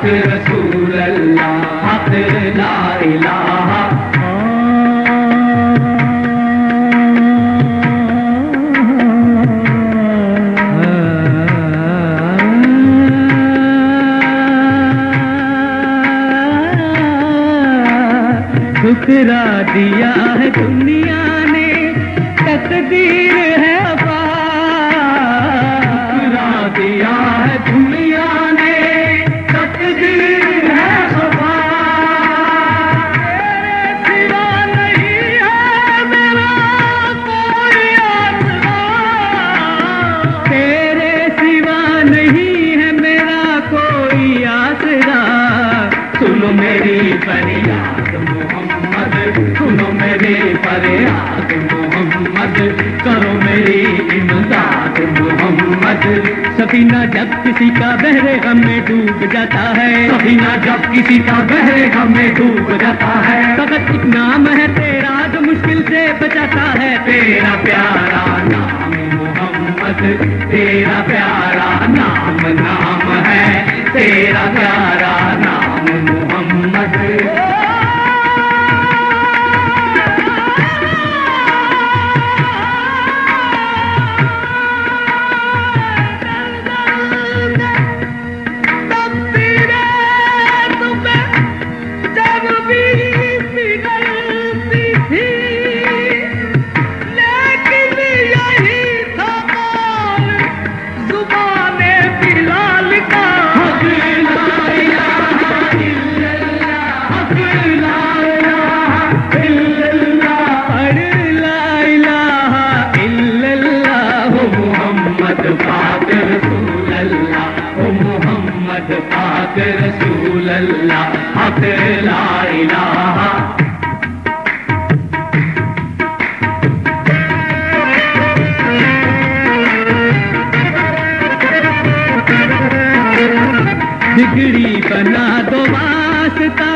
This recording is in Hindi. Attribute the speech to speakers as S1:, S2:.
S1: पाक रसूल अल्लाह हक ला इलाहा। ठुकरा दिया है दुनिया ने तकदीर है वफा, ठुकरा दिया है दुनिया ने तकदीर है वफा। तेरे सिवा नहीं है मेरा कोई आसरा, तेरे सिवा नहीं है मेरा कोई आसरा। सुनो मेरी फरियाद मोहम्मद, सुनो मेरी फरियाद मोहम्मद, करो मेरी इमदाद मोहम्मद। सफीना जब किसी का बहरे गम में डूब जाता है, सफीना जब किसी का बहरे गम में डूब जाता है, फकत एक नाम है तेरा जो मुश्किल से बचाता है। तेरा प्यारा नाम मोहम्मद, तेरा प्यारा नाम नाम है, तेरा प्यारा नाम मोहम्मद। पाक रसूल अल्लाह ओ मोहम्मद पाक रसूल अल्लाह हक ला इलाहा। बिगड़ी बना दो वास्ता